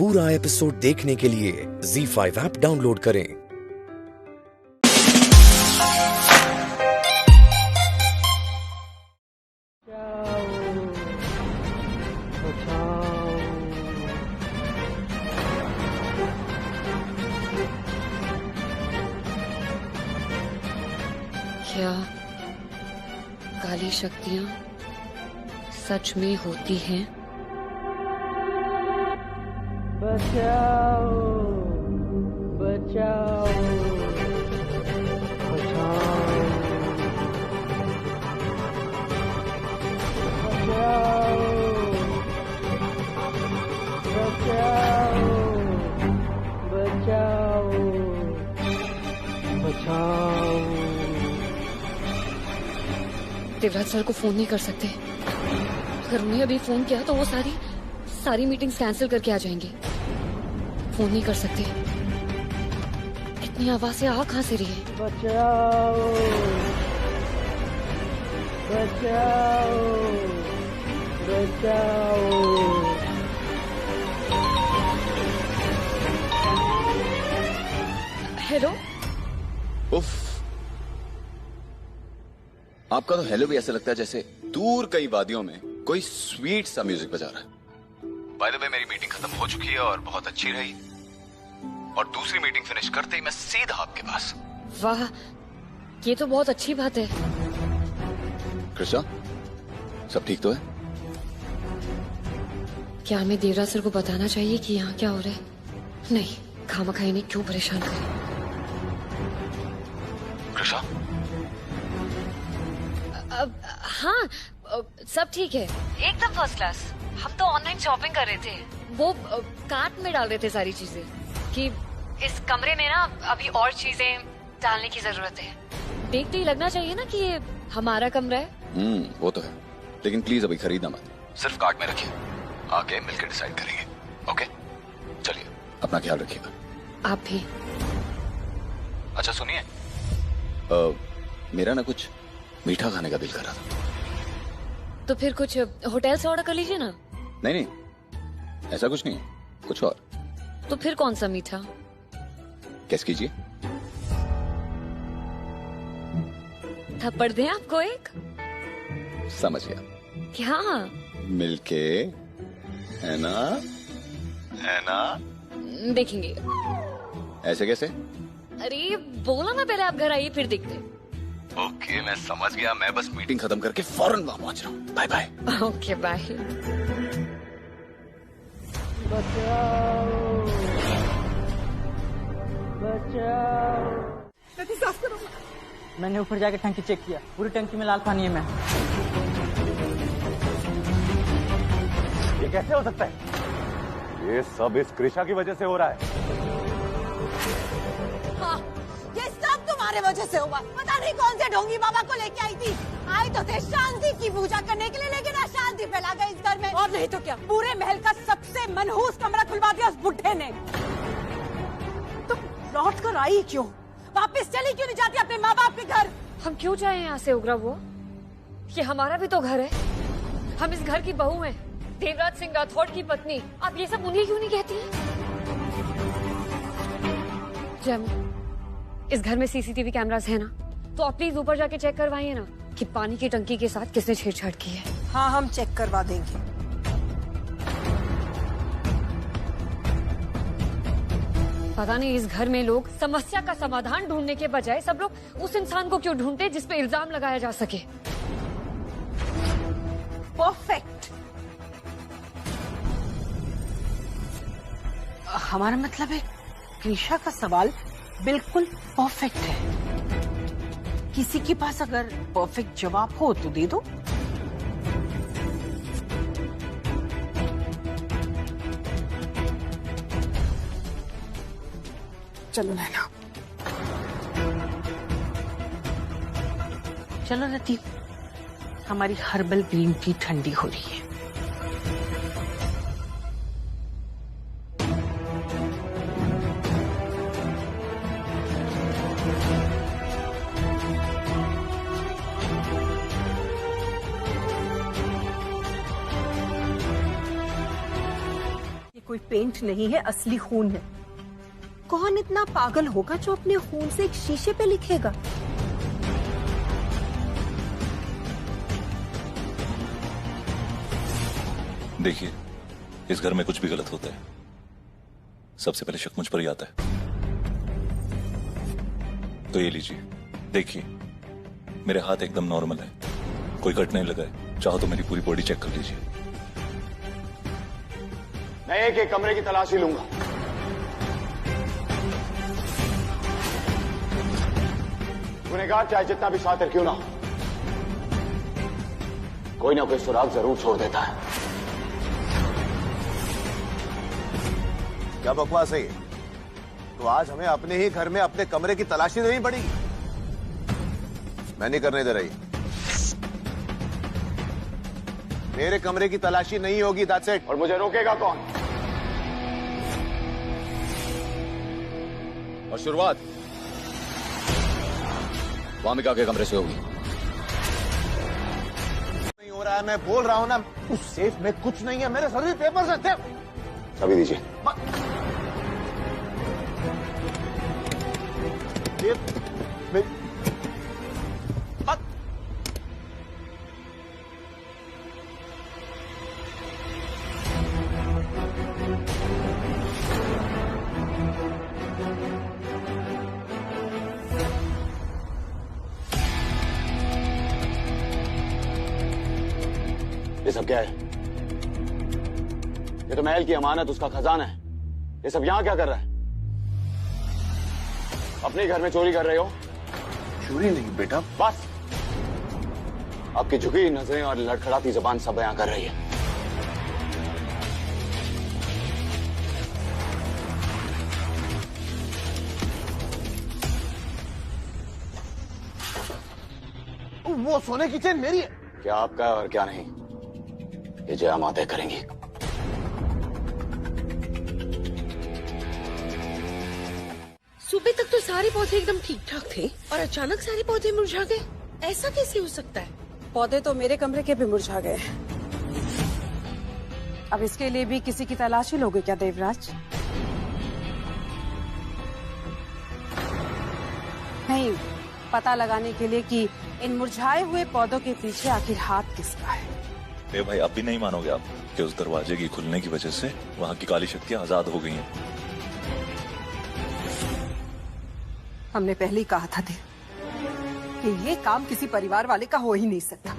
पूरा एपिसोड देखने के लिए ZEE5 ऐप डाउनलोड करें। क्या काली शक्तियां सच में होती हैं? बचाओ बचाओ बचाओ बचाओ बचाओ बचाओ बचाओ। देवराज सर को फोन नहीं कर सकते। अगर उन्हें अभी फोन किया तो वो सारी मीटिंग्स कैंसिल करके आ जाएंगे। फोन नहीं कर सकते। इतनी आवाजें आ कहां से रही है? बचाओ बचाओ बचाओ। हेलो। उफ, आपका तो हेलो भी ऐसा लगता है जैसे दूर कई वादियों में कोई स्वीट सा म्यूजिक बजा रहा है। बाय द वे, मेरी मीटिंग खत्म हो चुकी है और बहुत अच्छी रही। और दूसरी मीटिंग फिनिश करते ही मैं सीधा आपके पास। वाह, ये तो बहुत अच्छी बात है। कृष्णा, सब ठीक तो है? क्या हमें देवराज सर को बताना चाहिए कि यहाँ क्या हो रहा है? नहीं, खामखा इन्हें क्यों परेशान करें। कृष्णा, हाँ, सब ठीक है, एकदम फर्स्ट क्लास। हम तो ऑनलाइन शॉपिंग कर रहे थे। वो कार्ट में डाल रहे थे सारी चीजें कि इस कमरे में ना अभी और चीजें डालने की जरूरत है। देखते ही लगना चाहिए ना कि ये हमारा कमरा है। वो तो है, लेकिन प्लीज अभी खरीदना मत, सिर्फ कार्ट में रखिए। आके मिलकर डिसाइड करेंगे। ओके, चलिए, अपना ख्याल रखिएगा। आप भी। अच्छा सुनिए, मेरा ना कुछ मीठा खाने का दिल कर रहा था। तो फिर कुछ होटल से ऑर्डर कर लीजिए ना। नहीं नहीं, ऐसा कुछ नहीं है, कुछ और। तो फिर कौन सा मीठा? गेस कीजिए। थप्पड़ दें आपको एक? समझ गया। क्या? मिलके, है ना? है ना? देखेंगे। ऐसे कैसे? अरे बोला ना, पहले आप घर आइए फिर देखते। ओके, मैं समझ गया। मैं बस मीटिंग खत्म करके फौरन वहां पहुंच रहा हूँ। Bye bye. Okay bye. बचाओ बचाओ। टंकी साफ करो। मैंने ऊपर जाके टंकी चेक किया, पूरी टंकी में लाल पानी है। मैं ये कैसे हो सकता है? ये सब इस कृषा की वजह से हो रहा है। हाँ, ये सब तुम्हारे वजह से हुआ। पता नहीं कौन से ढोंगी बाबा को लेके आई थी। आई तो थे शांति की पूजा करने के लिए, लेकिन अशांति फैला गई इस घर में। और नहीं तो क्या, पूरे महल का सबसे मनहूस कमरा खुलवा दिया उस बुढ़े ने। तुम लौट कर आई क्यों? वापस चली क्यों नहीं जाती अपने माँ बाप के घर? हम क्यों जाए यहाँ से उग्रा वो? ये हमारा भी तो घर है। हम इस घर की बहू हैं, देवराज सिंह राठौड़ की पत्नी। आप ये सब उन्हें क्यों नहीं कहती हैं? जम, इस घर में सीसीटीवी कैमरास है ना, तो आप प्लीज ऊपर जाके चेक करवाइए ना कि पानी की टंकी के साथ किसने छेड़छाड़ की है। हाँ, हम चेक करवा देंगे। पता नहीं इस घर में लोग समस्या का समाधान ढूंढने के बजाय सब लोग उस इंसान को क्यों ढूंढते जिस पे इल्जाम लगाया जा सके। परफेक्ट। हमारा मतलब है, कृषा का सवाल बिल्कुल परफेक्ट है। किसी के पास अगर परफेक्ट जवाब हो तो दे दो। चलो नैना। चलो रतीब, हमारी हर्बल ग्रीन टी ठंडी हो रही है। कोई पेंट नहीं है, असली खून है। कौन इतना पागल होगा जो अपने खून से एक शीशे पे लिखेगा? देखिए, इस घर में कुछ भी गलत होता है, सबसे पहले शक मुझ पर ही आता है। तो ये लीजिए, देखिए, मेरे हाथ एकदम नॉर्मल है, कोई कट नहीं लगा है। चाहो तो मेरी पूरी बॉडी चेक कर लीजिए। मैं एक एक कमरे की तलाशी लूंगा। गुनहगार चाहे जितना भी शातिर क्यों ना हो, कोई ना कोई सुराग जरूर छोड़ देता है। क्या बकवास है ये? तो आज हमें अपने ही घर में अपने कमरे की तलाशी देनी पड़ेगी। मैं नहीं करने दे रही। मेरे कमरे की तलाशी नहीं होगी, दैट्स इट। और मुझे रोकेगा कौन? और शुरुआत वामिका के कमरे से होगी। नहीं हो रहा है, मैं बोल रहा हूं ना, उस सेफ में कुछ नहीं है, मेरे सभी पेपर्स हैं। चाबी दीजिए। ये सब क्या है? ये तो महल की अमानत, उसका खजाना है। ये सब यहां क्या कर रहा है? अपने घर में चोरी कर रहे हो? चोरी नहीं बेटा, बस आपकी झुकी हुई नजरें और लड़खड़ाती जुबान सब बयां कर रही है। वो सोने की चेन मेरी है। क्या आपका है और क्या नहीं, ये जया माँ तय करेंगी। सुबह तक तो सारे पौधे एकदम ठीक ठाक थे और अचानक सारे पौधे मुरझा गए। ऐसा कैसे हो सकता है? पौधे तो मेरे कमरे के भी मुरझा गए। अब इसके लिए भी किसी की तलाशी लोगे क्या देवराज? नहीं, पता लगाने के लिए कि इन मुरझाए हुए पौधों के पीछे आखिर हाथ किसका है। ए भाई, अब भी नहीं मानोगे आप कि उस दरवाजे की खुलने की वजह से वहां की काली शक्तियां आजाद हो गई हैं। हमने पहले ही कहा था कि ये काम किसी परिवार वाले का हो ही नहीं सकता,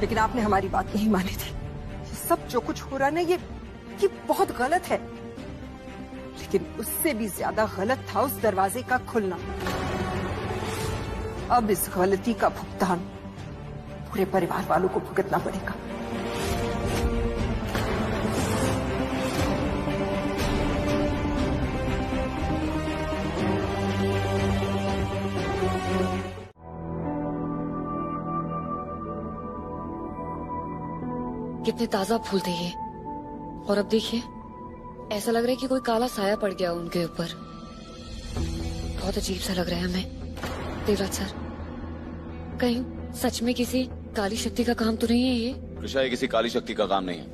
लेकिन आपने हमारी बात नहीं मानी थी। ये सब जो कुछ हो रहा है ना, ये बहुत गलत है, लेकिन उससे भी ज्यादा गलत था उस दरवाजे का खुलना। अब इस गलती का भुगतान पूरे परिवार वालों को भुगतना पड़ेगा। कितने ताजा फूल थे ये, और अब देखिए ऐसा लग रहा है कि कोई काला साया पड़ गया उनके ऊपर। बहुत अजीब सा लग रहा है हमें। देवराज सर, कहीं सच में किसी काली शक्ति का काम तो नहीं है ये? कृषा, ये किसी काली शक्ति का काम नहीं है,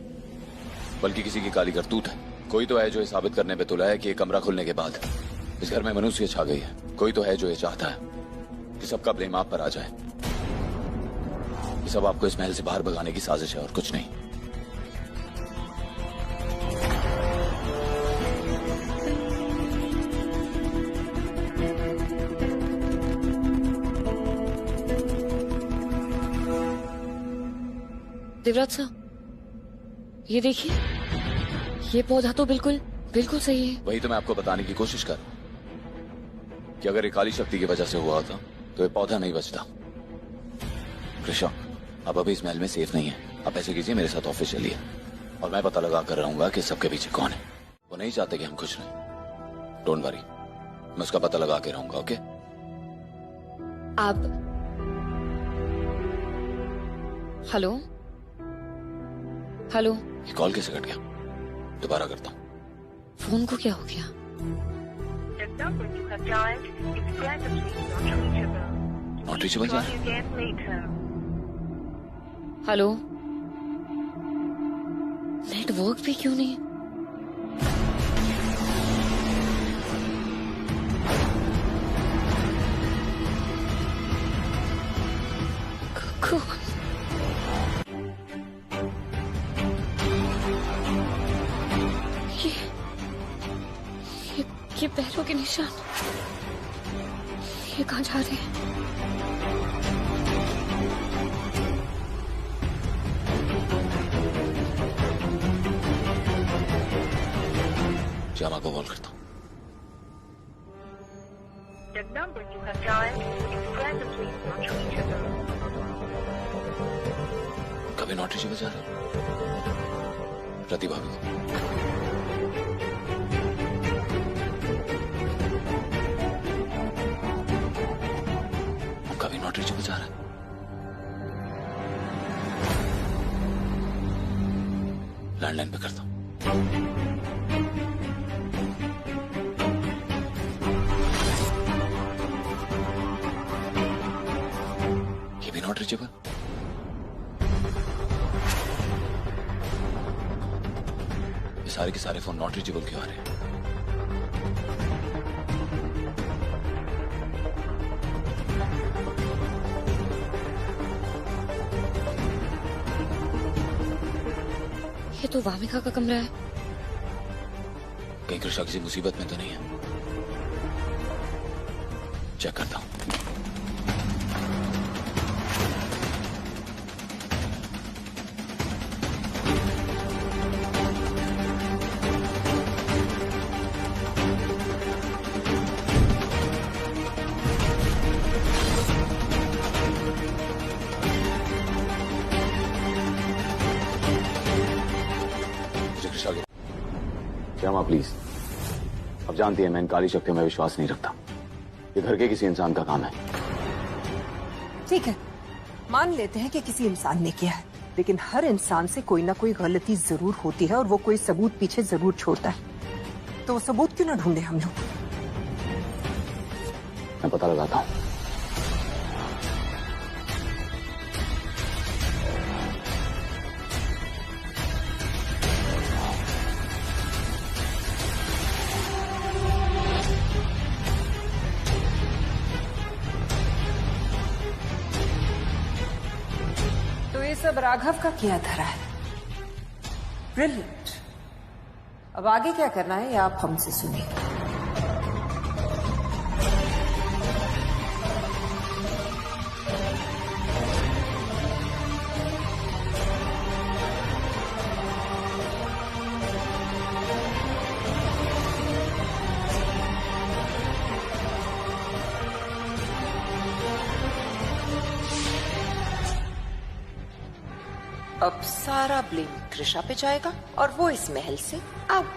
बल्कि किसी की काली करतूत है। कोई तो है जो ये साबित करने पे तुला है कि ये कमरा खुलने के बाद इस घर में मनुष्य छा गई है। कोई तो है जो ये चाहता है कि सबका ब्लेम आप पर आ जाए। ये सब आपको इस महल से बाहर भगाने की साजिश है और कुछ नहीं। देवराज साहब, ये देखिए, ये पौधा तो बिल्कुल सही है। वही तो मैं आपको बताने की कोशिश कर कि अगर ये काली शक्ति की वजह से हुआ होता तो ये पौधा नहीं बचता। कृष्णा, आप अभी इस महल में सेफ नहीं है। आप ऐसे कीजिए, मेरे साथ ऑफिस चलिए और मैं पता लगा कर रहूंगा कि सबके पीछे कौन है। वो नहीं चाहते कि हम खुश रहें। डोंट वरी, मैं उसका पता लगा के रहूंगा। ओके? आप हेलो हेलो, ये कॉल कैसे कट गया? दोबारा करता हूँ। फोन को क्या हो गया? नॉट रीचेबल जा। हेलो, नेटवर्क भी क्यों नहीं? ये पैरों के निशान, ये कहाँ जा रहे हैं? श्यामा को कॉल करता हूँ। कभी नॉट रीचेबल जा रहे रति भाभी को। कभी नॉट रीचेबल जा रहा है। लैंडलाइन पे करता हूँ। ये भी नॉट रीचेबल। ये सारे के सारे फोन नॉट रीचेबल क्यों आ रहे हैं? ये तो वामिका का कमरा है। कहीं कृष्णा किसी मुसीबत में तो नहीं है? चेक करता हूं। श्यामा प्लीज, अब जानती है मैं इन काली शक्तियों में विश्वास नहीं रखता। ये घर के किसी इंसान का काम है। ठीक है, मान लेते हैं कि किसी इंसान ने किया है, लेकिन हर इंसान से कोई ना कोई गलती जरूर होती है और वो कोई सबूत पीछे जरूर छोड़ता है। तो वो सबूत क्यों ना ढूंढे हम लोग? मैं पता लगाता हूं। सब राघव का किया धरा है। ब्रिलियंट। अब आगे क्या करना है ये आप हमसे सुनिए। अब सारा ब्लेम कृषा पे जाएगा और वो इस महल से आउट।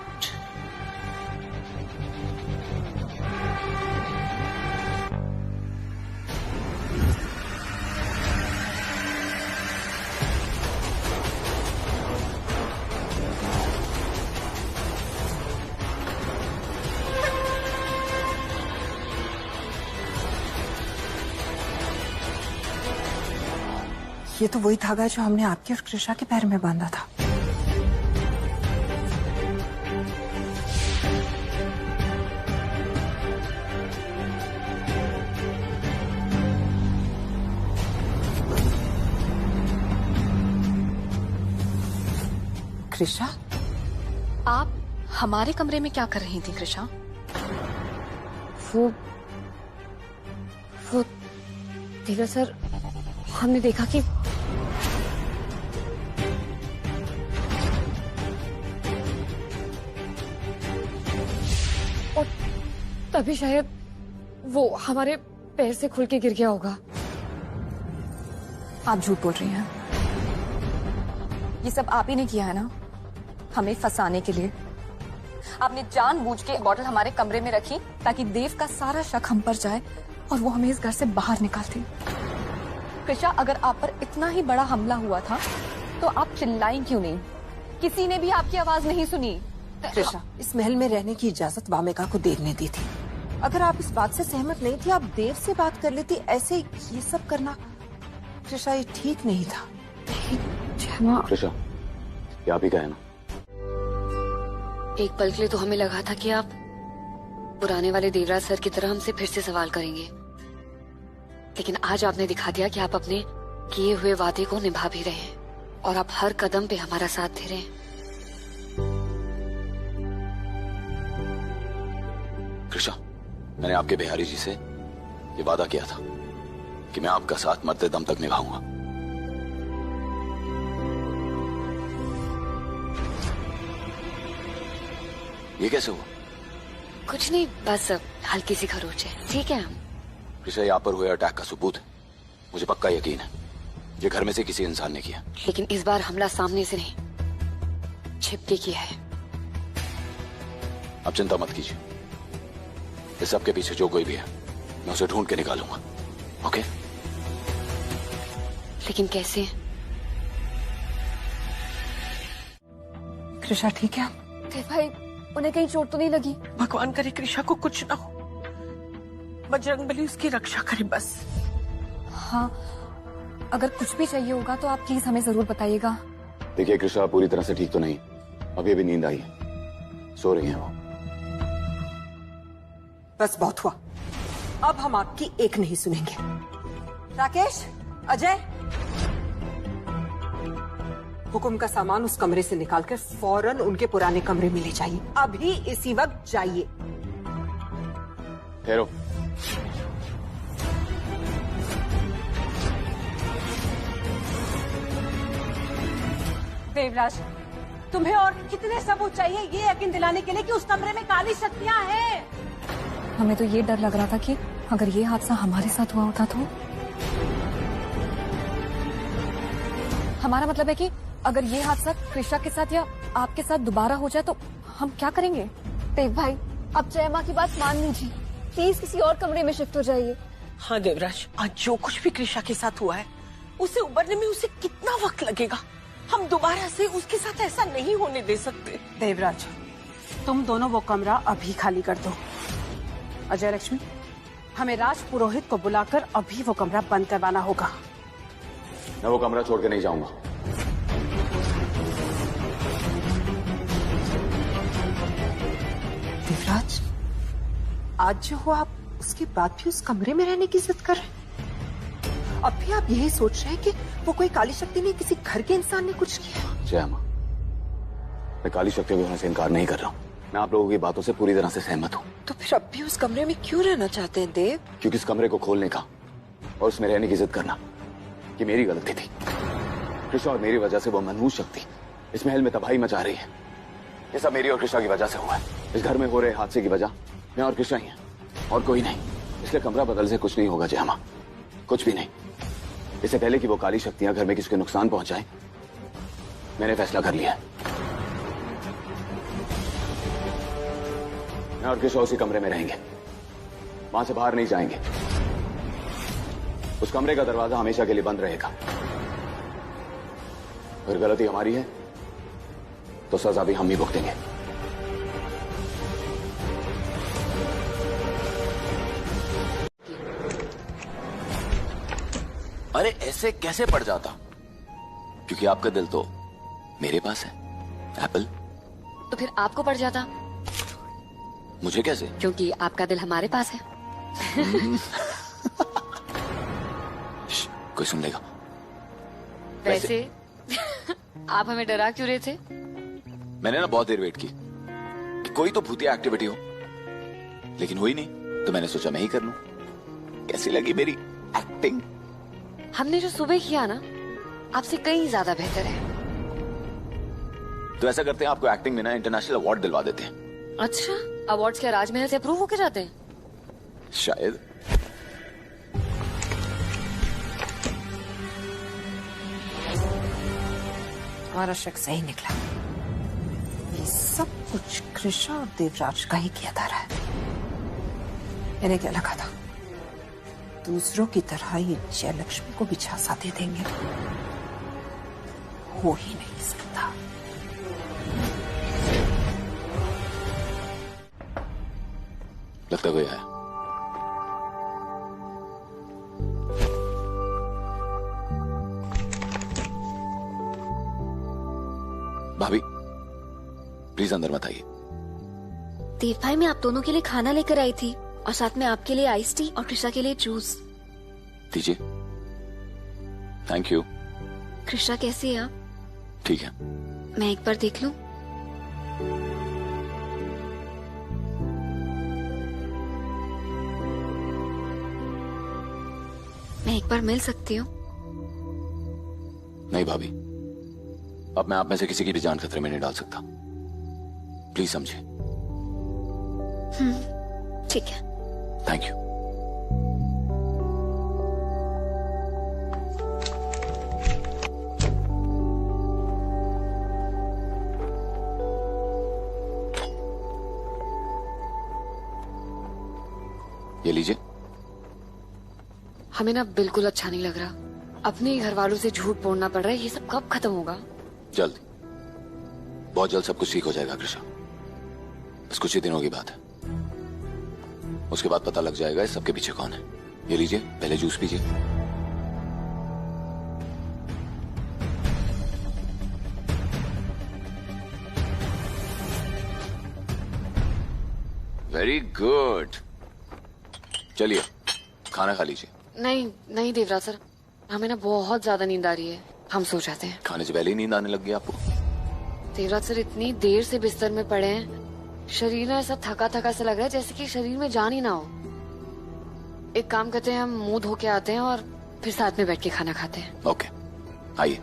ये तो वही धागा जो हमने आपके और कृषा के पैर में बांधा था। कृषा, आप हमारे कमरे में क्या कर रही थी कृषा? वो देवा सर, हमने देखा कि और तभी शायद वो हमारे पैर से खुल के गिर गया होगा। आप झूठ बोल रही हैं। ये सब आप ही ने किया है ना, हमें फंसाने के लिए। आपने जानबूझ के बॉटल हमारे कमरे में रखी ताकि देव का सारा शक हम पर जाए और वो हमें इस घर से बाहर निकालते। कृषा, अगर आप पर इतना ही बड़ा हमला हुआ था तो आप चिल्लाई क्यों नहीं? किसी ने भी आपकी आवाज नहीं सुनी। कृषा, इस महल में रहने की इजाजत वामिका को देव ने दी थी। अगर आप इस बात से सहमत नहीं थी, आप देव से बात कर लेती। ऐसे ये सब करना कृषा, ये ठीक नहीं था। कृषा, ये आप ही का है ना? एक पल के लिए तो हमें लगा था कि आप पुराने वाले देवराज सर की तरह हमसे फिर से सवाल करेंगे, लेकिन आज आपने दिखा दिया कि आप अपने किए हुए वादे को निभा भी रहे हैं और आप हर कदम पे हमारा साथ दे रहे हैं। कृष्णा, मैंने आपके बिहारी जी से ये वादा किया था कि मैं आपका साथ मरते दम तक निभाऊंगा। ये कैसे हुआ? कुछ नहीं, बस हल्की सी खरोच है। ठीक है हम। कृष्णा, यहाँ पर हुए अटैक का सबूत है, मुझे पक्का यकीन है ये घर में से किसी इंसान ने किया। लेकिन इस बार हमला सामने से नहीं, छिप के किया है। अब चिंता मत कीजिए, इस सब के पीछे जो कोई भी है मैं उसे ढूंढ के निकालूंगा। ओके? लेकिन कैसे? कृषा ठीक है? देव भाई, उन्हें कहीं चोट तो नहीं लगी? भगवान करे कृषा को कुछ ना हो, बजरंगबली उसकी रक्षा करे बस। हाँ, अगर कुछ भी चाहिए होगा तो आप प्लीज हमें जरूर बताइएगा। देखिए कृष्णा पूरी तरह से ठीक तो नहीं, अभी अभी नींद आई है, सो रही है वो। बस बहुत हुआ, अब हम आपकी एक नहीं सुनेंगे। राकेश, अजय, हुकुम का सामान उस कमरे से निकालकर फौरन उनके पुराने कमरे में ले जाइए। अभी इसी वक्त जाइए। ठहरो। देवराज, तुम्हें और कितने सबूत चाहिए ये यकीन दिलाने के लिए कि उस कमरे में काली शक्तियां हैं? हमें तो ये डर लग रहा था कि अगर ये हादसा हमारे साथ हुआ होता तो। हमारा मतलब है कि अगर ये हादसा कृषा के साथ या आपके साथ दोबारा हो जाए तो हम क्या करेंगे? देव भाई, अब जय माँ की बात मान लीजिए, प्लीज किसी और कमरे में शिफ्ट हो जाइए। हाँ देवराज, आज जो कुछ भी कृषा के साथ हुआ है उसे उबरने में उसे कितना वक्त लगेगा, हम दोबारा से उसके साथ ऐसा नहीं होने दे सकते। देवराज, तुम दोनों वो कमरा अभी खाली कर दो। अजय लक्ष्मी, हमें राज पुरोहित को बुलाकर अभी वो कमरा बंद करवाना होगा। मैं वो कमरा छोड़ के नहीं जाऊंगा। देवराज, आज जो हुआ, आप उसके बाद भी उस कमरे में रहने की जिद कर रहे हैं? अब भी आप यही सोच रहे हैं कि वो कोई काली शक्ति नहीं, किसी घर के इंसान ने कुछ किया? जय मां, मैं काली शक्तियों के होने से इनकार नहीं कर रहा हूँ, मैं आप लोगों की बातों से पूरी तरह से सहमत हूँ। तो फिर अब भी उस कमरे में क्यों रहना चाहते हैं देव? क्योंकि इस कमरे को खोलने का और उसमें रहने की जिद करना ये मेरी गलती थी। कृष्णा और मेरी वजह से वो मनहूस शक्ति इस महल में तबाही मचा रही है। ये सब मेरी और कृष्णा की वजह से हुआ है। इस घर में हो रहे हादसे की वजह मैं और कृष्णा ही है, और कोई नहीं। इसलिए कमरा बदल से कुछ नहीं होगा जय मां, कुछ भी नहीं। इससे पहले कि वो काली शक्तियां घर में किसी को नुकसान पहुंचाएं, मैंने फैसला कर लिया है। मैं और कृष्णा उसी कमरे में रहेंगे, वहां से बाहर नहीं जाएंगे। उस कमरे का दरवाजा हमेशा के लिए बंद रहेगा। अगर गलती हमारी है तो सजा भी हम ही भुगतेंगे। अरे ऐसे कैसे पड़ जाता? क्योंकि आपका दिल तो मेरे पास है एप्पल। तो फिर आपको पड़ जाता? मुझे कैसे? क्योंकि आपका दिल हमारे पास है। कोई सुन लेगा। वैसे आप हमें डरा क्यों रहे थे? मैंने ना बहुत देर वेट की कि कोई तो भूतिया एक्टिविटी हो, लेकिन हुई नहीं, तो मैंने सोचा मैं ही कर लूं। कैसी लगी मेरी एक्टिंग? हमने जो सुबह किया ना, आपसे कहीं ज्यादा बेहतर है। तो ऐसा करते हैं, आपको एक्टिंग में ना इंटरनेशनल अवार्ड दिलवा देते हैं। अच्छा, अवार्ड्स क्या राजमहल से अप्रूव होके जाते हैं? शायद। हमारा शक सही निकला। ये सब कुछ कृष्णा और देवराज का ही किया जा रहा है। इन्हें क्या लगा था दूसरों की तरह ये जयलक्ष्मी को भी झांसा दे देंगे? हो ही नहीं सकता। लगता कोई आया। भाभी प्लीज अंदर मत आइए। देव भाई, मैं आप दोनों के लिए खाना लेकर आई थी, और साथ में आपके लिए आइस टी और कृष्णा के लिए जूस। दीजिए। Thank you. कृष्णा कैसी है आप? ठीक है। मैं एक बार देख लूं? मैं एक बार मिल सकती हूँ? नहीं भाभी, अब मैं आप में से किसी की भी जान खतरे में नहीं डाल सकता। प्लीज समझे। ठीक है। Thank you. ये लीजिए। हमें ना बिल्कुल अच्छा नहीं लग रहा। अपने घर वालों से झूठ बोलना पड़ रहा है। ये सब कब खत्म होगा? जल्द, बहुत जल्द सब कुछ ठीक हो जाएगा कृष्णा। बस कुछ ही दिनों की बात है। उसके बाद पता लग जाएगा इस सबके पीछे कौन है। ये लीजिए, पहले जूस पीजिए। Very good. चलिए खाना खा लीजिए। नहीं नहीं देवराज सर, हमें ना बहुत ज्यादा नींद आ रही है। हम सो जाते हैं। खाने से पहले ही नींद आने लग गई आपको? देवराज सर, इतनी देर से बिस्तर में पड़े हैं, शरीर ना ऐसा थका थका सा लग रहा है जैसे कि शरीर में जान ही ना हो। एक काम करते हैं, हम मुंह धो के आते हैं और फिर साथ में बैठ के खाना खाते हैं। ओके, आइए।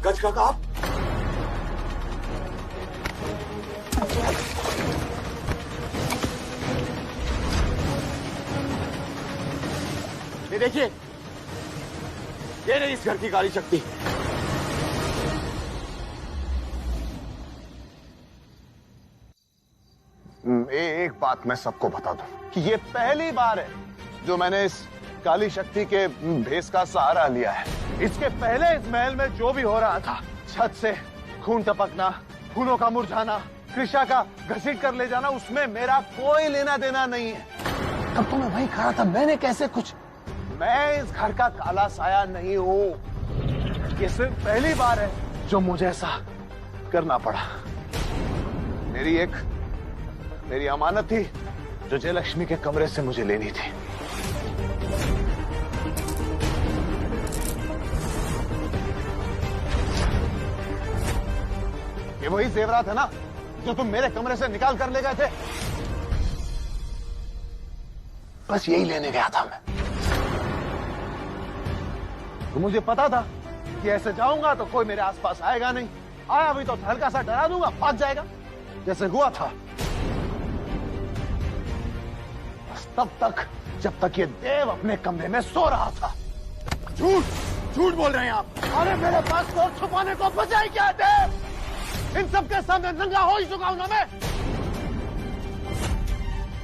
गज काका, आप ये देखिए, ये नहीं इस घर की काली शक्ति। एक बात मैं सबको बता दूं कि ये पहली बार है जो मैंने इस काली शक्ति के भेस का सहारा लिया है। इसके पहले इस महल में जो भी हो रहा था, छत से खून टपकना, फूलों का मुरझाना, कृषा का घसीट कर ले जाना, उसमें मेरा कोई लेना देना नहीं है। तब तो मैं वही कहा था, मैंने कैसे कुछ, मैं इस घर का काला साया नहीं हूं। ये सिर्फ पहली बार है जो मुझे ऐसा करना पड़ा। मेरी अमानत थी जो जयलक्ष्मी के कमरे से मुझे लेनी थी। ये वही जेवरात है ना जो तुम मेरे कमरे से निकाल कर ले गए थे? बस यही लेने गया था मैं। तो मुझे पता था कि ऐसे जाऊंगा तो कोई मेरे आसपास आएगा नहीं। आया भी तो हल्का सा डरा दूंगा, भाग जाएगा, जैसे हुआ था। बस तब तक जब तक ये देव अपने कमरे में सो रहा था। झूठ बोल रहे हैं आप। अरे मेरे पास और छुपाने को बचा ही क्या देव? इन सबके सामने नंगा हो ही चुका हूं ना मैं।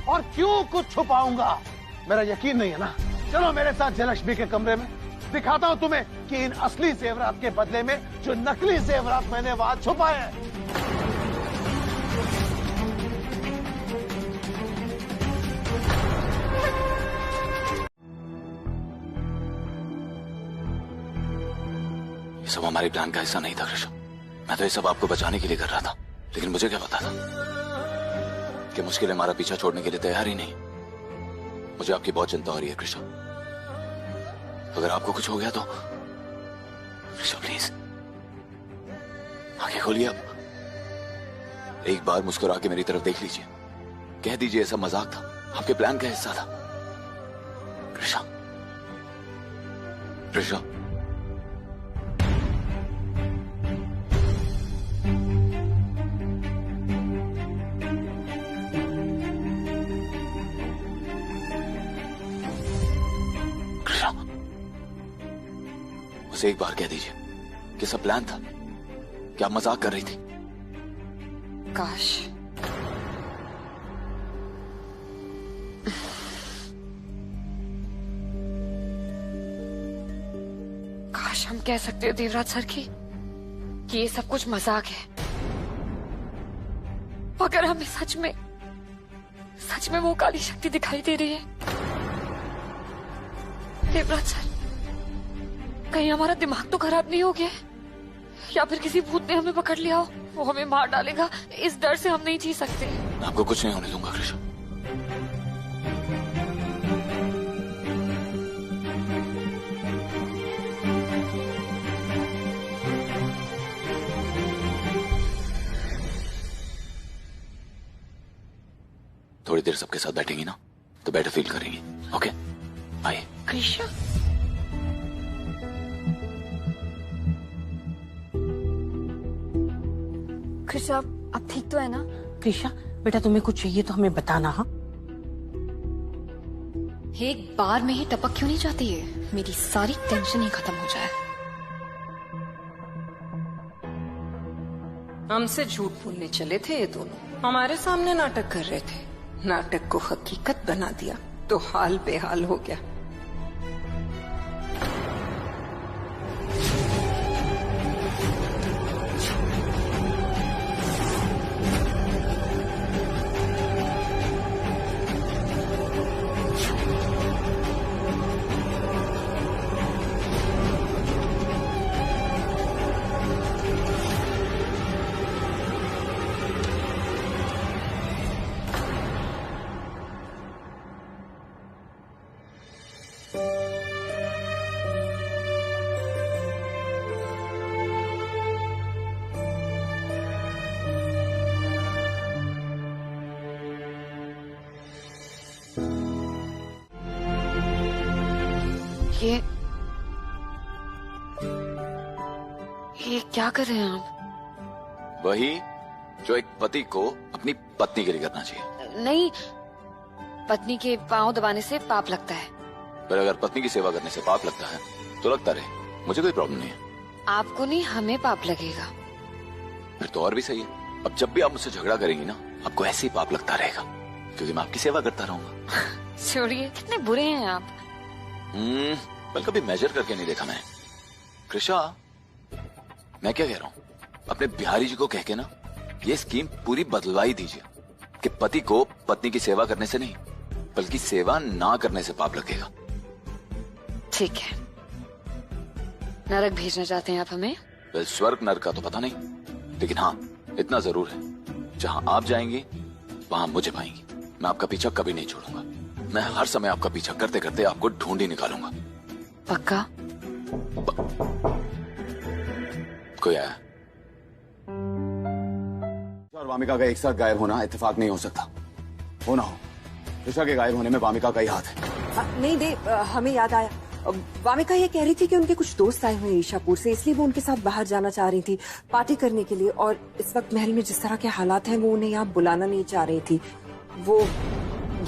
और क्यों कुछ छुपाऊंगा? मेरा यकीन नहीं है ना? चलो मेरे साथ जयलक्ष्मी के कमरे में, दिखाता हूं तुम्हें कि इन असली जेवरात के बदले में जो नकली जेवरात मैंने वहां छुपाए हैं। ये सब हमारे प्लान का हिस्सा नहीं था कृष्ण। मैं तो ये सब आपको बचाने के लिए कर रहा था, लेकिन मुझे क्या पता था कि मुश्किल हमारा पीछा छोड़ने के लिए तैयार ही नहीं। मुझे आपकी बहुत चिंता हो रही है कृष्ण। अगर आपको कुछ हो गया तो कृष्ण प्लीज आंखें खोलिए। अब एक बार मुस्कुरा के मेरी तरफ देख लीजिए। कह दीजिए सब मजाक था, आपके प्लान का हिस्सा था। कृष्ण, कृष्ण, उसे एक बार कह दीजिए कि सब प्लान था, कि आप मजाक कर रही थी। काश कह सकते हो देवराज सर कि ये सब कुछ मजाक है? अगर हमें सच में वो काली शक्ति दिखाई दे रही है, देवराज सर, कहीं हमारा दिमाग तो खराब नहीं हो गया है? या फिर किसी भूत ने हमें पकड़ लिया हो, वो हमें मार डालेगा? इस डर से हम नहीं जी सकते। आपको कुछ नहीं होने दूंगा कृष्ण। थोड़ी देर सबके साथ बैठेंगी ना तो बेटर फील करेंगी। ओके, आइए। कृष्णा, कृष्णा अब ठीक तो है ना? कृष्णा बेटा, तुम्हें कुछ चाहिए तो हमें बताना। हाँ, एक बार में ही टपक क्यों नहीं जाती है? मेरी सारी टेंशन ही खत्म हो जाए। हमसे झूठ बोलने चले थे ये दोनों, हमारे सामने नाटक कर रहे थे। नाटक को हकीकत बना दिया तो हाल बेहाल हो गया। ये क्या कर रहे हैं आप? वही जो एक पति को अपनी पत्नी के लिए करना चाहिए। नहीं, पत्नी के पांव दबाने से पाप लगता है। पर अगर पत्नी की सेवा करने से पाप लगता है तो लगता रहे, मुझे कोई प्रॉब्लम नहीं है। आपको नहीं, हमें पाप लगेगा। फिर तो और भी सही है। अब जब भी आप मुझसे झगड़ा करेंगी ना, आपको ऐसे ही पाप लगता रहेगा, क्योंकि मैं आपकी सेवा करता रहूंगा। छोड़िए, कितने बुरे हैं आप। बल कभी मेजर करके नहीं देखा मैंने। कृष्णा, मैं क्या कह रहा हूँ, अपने बिहारी जी को कह के ना ये स्कीम पूरी बदलवाई दीजिए कि पति को पत्नी की सेवा करने से नहीं बल्कि सेवा ना करने से पाप लगेगा। ठीक है। नरक भेजना चाहते हैं आप हमें? स्वर्ग नरक का तो पता नहीं, लेकिन हाँ इतना जरूर है, जहाँ आप जाएंगी वहाँ मुझे पाएंगी। मैं आपका पीछा कभी नहीं छोड़ूंगा। मैं हर समय आपका पीछा करते करते आपको ढूंढ ही निकालूंगा। पक्का? कोई आया? और वामिका का एक साथ गायब होना इत्तेफाक नहीं हो सकता। हो ना हो, ऋषा के गायब होने में वामिका का ही हाथ है। नहीं देव, हमें याद आया। वामिका ये कह रही थी कि उनके कुछ दोस्त आए हुए हैं ईशापुर से, इसलिए वो उनके साथ बाहर जाना चाह रही थी पार्टी करने के लिए। और इस वक्त महल में जिस तरह के हालात हैं, वो उन्हें यहाँ बुलाना नहीं चाह रही थी। वो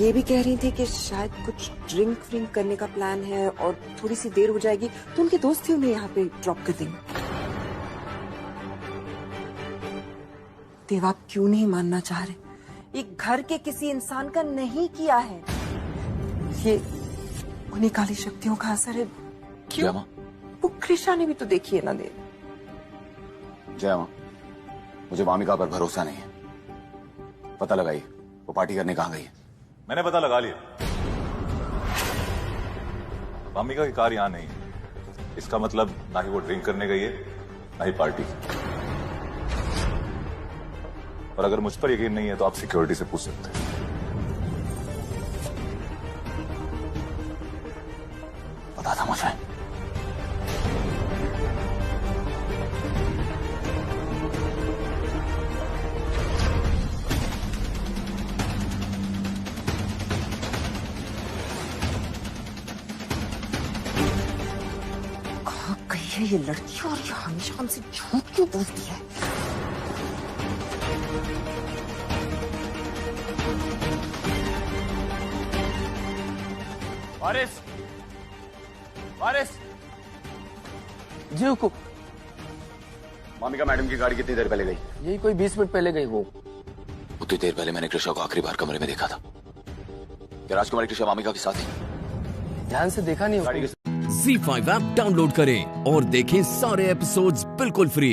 ये भी कह रही थी कि शायद कुछ ड्रिंक व्रिंक करने का प्लान है और थोड़ी सी देर हो जाएगी तो उनके दोस्त ही उन्हें यहाँ पे ड्रॉप कर देंगे। देव, आप क्यों नहीं मानना चाह रहे? ये घर के किसी इंसान का नहीं किया है, ये उन्हीं काली शक्तियों का असर है। क्यों? वो कृष्णा ने भी तो देखी है ना देव। जय मां, मुझे वामिका पर भरोसा नहीं है। पता लगाइए वो पार्टी करने कहाँ गई है। मैंने पता लगा लिया, वामिका की कार यहां नहीं है। इसका मतलब ना ही वो ड्रिंक करने गई है ना ही पार्टी। और अगर मुझ पर यकीन नहीं है तो आप सिक्योरिटी से पूछ सकते हैं। पता था मुझे। कहाँ गई है ये लड़की और ये हमेशा हमसे झूठ क्यों बोलती है? वारिस, वारिस, जी हुकुम। वामिका मैडम की गाड़ी कितनी देर पहले गई? यही कोई 20 मिनट पहले गई हो। उतनी देर पहले मैंने कृष्णा को आखिरी बार कमरे में देखा था। क्या राजकुमारी कृष्णा वामिका के साथ थी? ध्यान से देखा नहीं। गाड़ी के ZEE5 ऐप डाउनलोड करें और देखें सारे एपिसोड्स बिल्कुल फ्री।